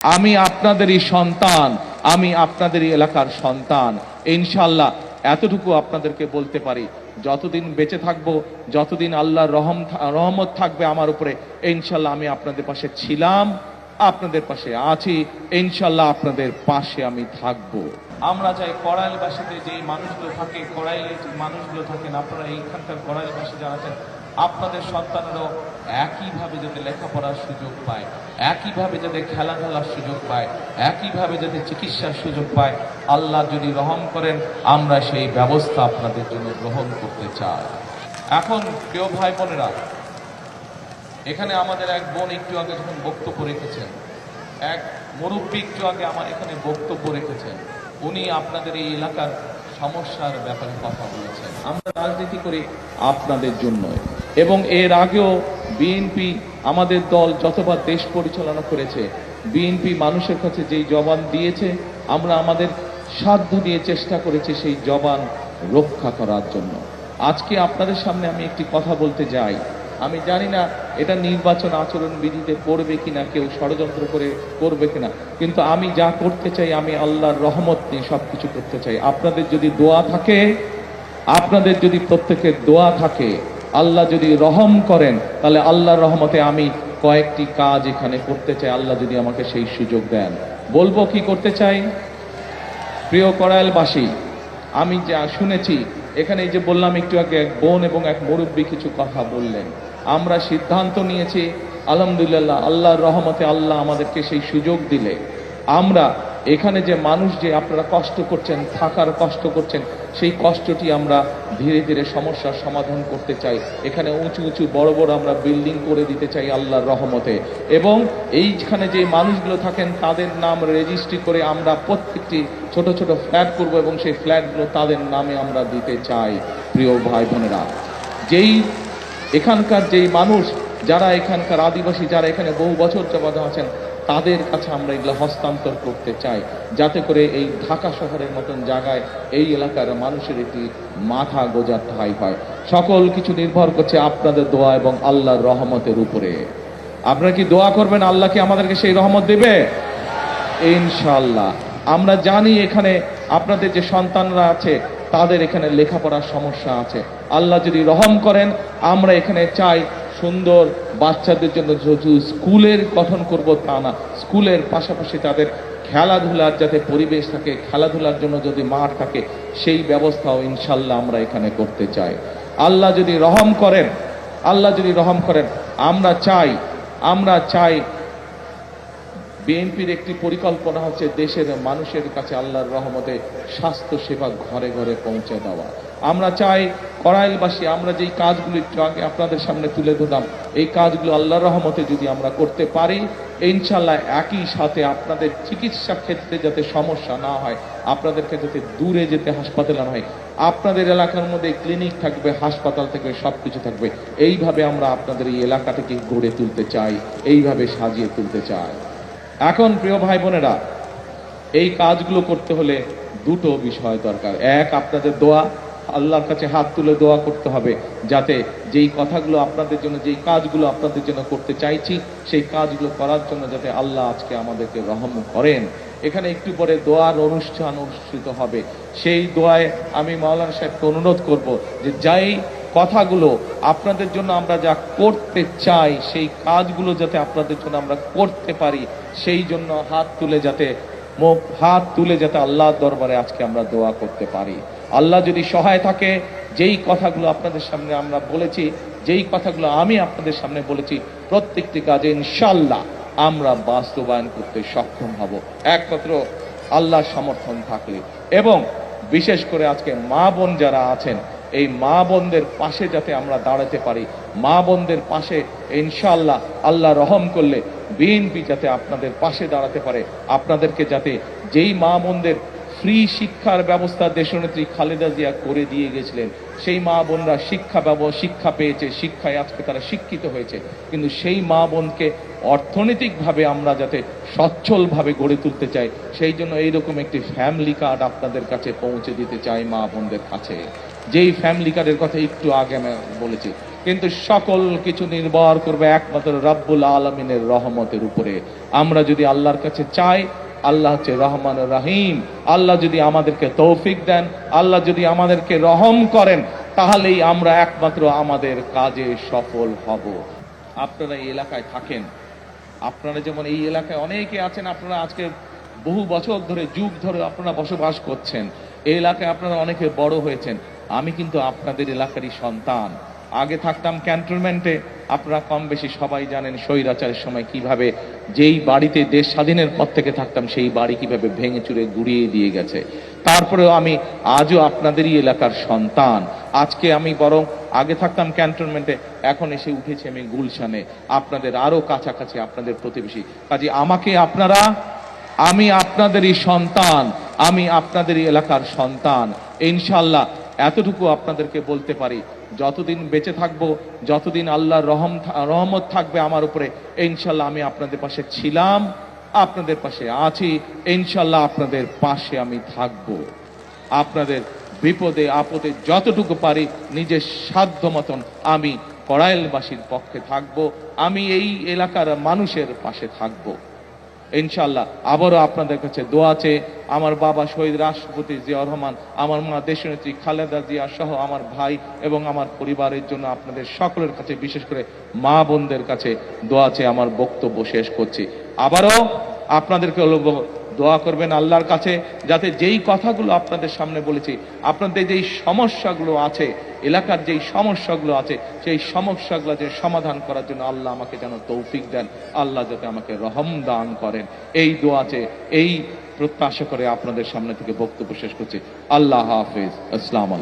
আমি আপনাদেরই সন্তান, আমি আপনাদেরই এলাকার সন্তান। ইনশাআল্লাহ এতটুকু আপনাদেরকে বলতে পারি, যতদিন বেঁচে থাকবো, যতদিন আল্লাহর রহমত থাকবে আমার উপরে, ইনশাআল্লাহ আমি আপনাদের পাশে ছিলাম, আপনাদের পাশে আছি, ইনশাআল্লাহ আপনাদের পাশে আমি থাকবো। আমরা চাই কড়াইলবাসীতে যে মানুষগুলো থাকে, কড়াইলে যে মানুষগুলো থাকেন, আপনারা এইখানকার কড়াইলবাসী যারা আছেন, আপনাদের সন্তানেরাও একইভাবে যাতে লেখাপড়ার সুযোগ পায়, একইভাবে যাতে খেলাধুলার সুযোগ পায়, একইভাবে যাতে চিকিৎসার সুযোগ পায়, আল্লাহ যদি রহম করেন আমরা সেই ব্যবস্থা আপনাদের জন্য গ্রহণ করতে চাই। এখন প্রিয় ভাই বোনেরা, এখানে আমাদের এক বোন একটু আগে যখন বক্তব্য রেখেছেন, এক মুরব্বী একটু আগে আমার এখানে বক্তব্য রেখেছেন, উনি আপনাদের এই এলাকার সমস্যার ব্যাপারে কথা বলেছেন। আমরা রাজনীতি করি আপনাদের জন্য, এবং এর আগেও বিএনপি আমাদের দল যতবার দেশ পরিচালনা করেছে, বিএনপি মানুষের কাছে যেই জবান দিয়েছে, আমরা আমাদের সাধ্য দিয়ে চেষ্টা করেছি সেই জবান রক্ষা করার জন্য। আজকে আপনাদের সামনে আমি একটি কথা বলতে যাই, আমি জানি না এটা নির্বাচন আচরণ বিধিতে পড়বে কিনা, কেউ ষড়যন্ত্র করে করবে কিনা, কিন্তু আমি যা করতে চাই, আমি আল্লাহর রহমত নিয়ে সবকিছু করতে চাই। আপনাদের যদি দোয়া থাকে, আপনাদের যদি প্রত্যেকের দোয়া থাকে, আল্লাহ যদি রহম করেন, তাহলে আল্লাহর রহমতে আমি কয়েকটি কাজ এখানে করতে চাই, আল্লাহ যদি আমাকে সেই সুযোগ দেন। বলবো কি করতে চাই? প্রিয় কড়াইলবাসী, আমি যা শুনেছি এখানে, এই যে বললাম একটু আগে, এক বোন এবং এক মুরব্বী কিছু কথা বললেন, আমরা সিদ্ধান্ত নিয়েছি আলহামদুলিল্লাহ, আল্লাহর রহমতে আল্লাহ আমাদেরকে সেই সুযোগ দিলে আমরা এখানে যে মানুষ, যে আপনারা কষ্ট করছেন, থাকার কষ্ট করছেন, সেই কষ্টটি আমরা ধীরে ধীরে সমস্যার সমাধান করতে চাই। এখানে উঁচু উঁচু বড় বড় আমরা বিল্ডিং করে দিতে চাই আল্লাহর রহমতে, এবং এইখানে যে মানুষগুলো থাকেন তাদের নাম রেজিস্ট্রি করে আমরা প্রত্যেকটি ছোট ছোট ফ্ল্যাট করব, এবং সেই ফ্ল্যাটগুলো তাদের নামে আমরা দিতে চাই। প্রিয় ভাই বোনেরা, যেই এখানকার যেই মানুষ, যারা এখানকার আদিবাসী, যারা এখানে বহু বছর যাবত আছেন, তাদের কাছে আমরা এগুলো হস্তান্তর করতে চাই, যাতে করে এই ঢাকা শহরের মতন জায়গায় এই এলাকার মানুষের একটি মাথা গোজার ঠাঁই হয়। সকল কিছু নির্ভর করছে আপনাদের দোয়া এবং আল্লাহর রহমতের উপরে। আপনারা কি দোয়া করবেন আল্লাহ কি আমাদেরকে সেই রহমত দেবে? ইনশাআল্লাহ। আমরা জানি এখানে আপনাদের যে সন্তানরা আছে, তাদের এখানে লেখাপড়ার সমস্যা আছে, আল্লাহ যদি রহম করেন, আমরা এখানে চাই সুন্দর বাচ্চাদের জন্য শুধু স্কুলের গঠন করব তা না, স্কুলের পাশাপাশি তাদের খেলাধুলার যাতে পরিবেশ থাকে, খেলাধুলার জন্য যদি মাঠ থাকে, সেই ব্যবস্থাও ইনশাল্লাহ আমরা এখানে করতে চাই। আল্লাহ যদি রহম করেন, আল্লাহ যদি রহম করেন, আমরা চাই বিএনপির একটি পরিকল্পনা হচ্ছে দেশের মানুষের কাছে আল্লাহর রহমতে স্বাস্থ্য সেবা ঘরে ঘরে পৌঁছে দেওয়া। আমরা চাই কড়াইলবাসী, আমরা যেই কাজগুলো একটু আগে আপনাদের সামনে তুলে ধরলাম, এই কাজগুলো আল্লাহর রহমতে যদি আমরা করতে পারি, ইনশাল্লাহ একই সাথে আপনাদের চিকিৎসা ক্ষেত্রে যাতে সমস্যা না হয়, আপনাদেরকে যাতে দূরে যেতে হাসপাতালে না হয়, আপনাদের এলাকার মধ্যে ক্লিনিক থাকবে, হাসপাতাল থাকবে, সবকিছু থাকবে। এইভাবে আমরা আপনাদের এই এলাকাটাকে গড়ে তুলতে চাই, এইভাবে সাজিয়ে তুলতে চাই। এখন প্রিয় ভাই বোনেরা, এই কাজগুলো করতে হলে দুটো বিষয় দরকার। এক, আপনাদের দোয়া, আল্লাহর কাছে হাত তুলে দোয়া করতে হবে, যাতে যেই কথাগুলো আপনাদের জন্য, যেই কাজগুলো আপনাদের জন্য করতে চাইছি, সেই কাজগুলো করার জন্য যাতে আল্লাহ আজকে আমাদেরকে রহম করেন। এখানে একটু পরে দোয়ার অনুষ্ঠান অনুষ্ঠিত হবে, সেই দোয়ায় আমি মাওলানা সাহেবকে অনুরোধ করব যে যাই কথাগুলো আপনাদের জন্য আমরা যা করতে চাই, সেই কাজগুলো যাতে আপনাদের জন্য আমরা করতে পারি, সেই জন্য হাত তুলে যাতে আল্লাহর দরবারে আজকে আমরা দোয়া করতে পারি। আল্লাহ যদি সহায় থাকে, যেই কথাগুলো আপনাদের সামনে আমরা বলেছি, যেই কথাগুলো আমি আপনাদের সামনে বলেছি, প্রত্যেকটি কাজে ইনশাআল্লাহ আমরা বাস্তবায়ন করতে সক্ষম হব, একমাত্র আল্লাহর সমর্থন থাকলে। এবং বিশেষ করে আজকে মা বোন যারা আছেন, এই মা বোনদের পাশে যাতে আমরা দাঁড়াতে পারি, মা বোনদের পাশে ইনশাআল্লাহ আল্লাহ রহম করলে বিএনপি যাতে আপনাদের পাশে দাঁড়াতে পারে, আপনাদেরকে যাতে, যেই মা বোনদের ফ্রি শিক্ষার ব্যবস্থা দেশনেত্রী খালেদা জিয়া করে দিয়ে গেছিলেন, সেই মা বোনরা শিক্ষা পেয়েছে, শিক্ষায় আজকে তারা শিক্ষিত হয়েছে, কিন্তু সেই মা বোনকে অর্থনৈতিকভাবে আমরা যাতে সচ্ছলভাবে গড়ে তুলতে চাই, সেই জন্য এইরকম একটি ফ্যামিলি কার্ড আপনাদের কাছে পৌঁছে দিতে চাই মা বোনদের কাছে। যেই ফ্যামিলি কার্ডের কথা একটু আগে আমি বলেছি, কিন্তু সকল কিছু নির্ভর করবে একমাত্র রব্বুল আলামিনের রহমতের উপরে। আমরা যদি আল্লাহর কাছে চাই, আল্লাহ হচ্ছে রহমান রহিম, আল্লাহ যদি আমাদেরকে তৌফিক দেন, আল্লাহ যদি আমাদেরকে রহম করেন, তাহলেই আমরা একমাত্র আমাদের কাজে সফল হব। আপনারা এই এলাকায় থাকেন, আপনারা যেমন এই এলাকায় অনেকে আছেন, আপনারা আজকে বহু বছর ধরে, যুগ ধরে আপনারা বসবাস করছেন, এই এলাকায় আপনারা অনেকে বড় হয়েছেন। আমি কিন্তু আপনাদের এলাকারই সন্তান। আগে থাকতাম ক্যান্টনমেন্টে, আপনারা কম বেশি সবাই জানেন স্বৈরাচারের সময় কিভাবে, যেই বাড়িতে দেশ স্বাধীনের পর থেকে থাকতাম সেই বাড়ি কিভাবে ভেঙে চুরে গুড়িয়ে দিয়ে গেছে। তারপরেও আমি আজও আপনাদেরই এলাকার সন্তান। আজকে আমি বরং আগে থাকতাম ক্যান্টনমেন্টে, এখন এসে উঠেছি আমি গুলশানে, আপনাদের আরো কাছাকাছি, আপনাদের প্রতিবেশী। কাজে আমাকে আপনারা, আমি আপনাদেরই সন্তান, আমি আপনাদেরই এলাকার সন্তান। ইনশাআল্লাহ এতটুকু আপনাদেরকে বলতে পারি, যতদিন বেঁচে থাকবো, যতদিন আল্লাহর রহমত থাকবে আমার উপরে, ইনশাআল্লাহ আমি আপনাদের পাশে ছিলাম, আপনাদের পাশে আছি, ইনশাআল্লাহ আপনাদের পাশে আমি থাকব। আপনাদের বিপদে আপদে যতটুকু পারি নিজের সাধ্য মতন আমি কড়াইলবাসীর পক্ষে থাকব, আমি এই এলাকার মানুষের পাশে থাকব। ইনশাআল্লাহ আবারও আপনাদের কাছে দোয়া চেয়ে, আমার বাবা শহীদ রাষ্ট্রপতি জিয়াউর রহমান, আমার মা দেশনেত্রী খালেদা জিয়া সহ আমার ভাই এবং আমার পরিবারের জন্য আপনাদের সকলের কাছে, বিশেষ করে মা বোনদের কাছে দোয়া চেয়ে আমার বক্তব্য শেষ করছি। আবারও আপনাদেরকে দোয়া করবেন আল্লাহর কাছে, যাতে যেই কথাগুলো আপনাদের সামনে বলেছি, আপনাদের যেই সমস্যাগুলো আছে, এলাকার যেই সমস্যাগুলো আছে, সেই সমস্যাগুলো যে সমাধান করার জন্য আল্লাহ আমাকে যেন তৌফিক দেন, আল্লাহ যাতে আমাকে রহম দান করেন, এই দোয়াতে, এই প্রত্যাশা করে আপনাদের সামনে থেকে বক্তব্য শেষ করছি। আল্লাহ হাফেজ। আসসালামু আলাইকুম।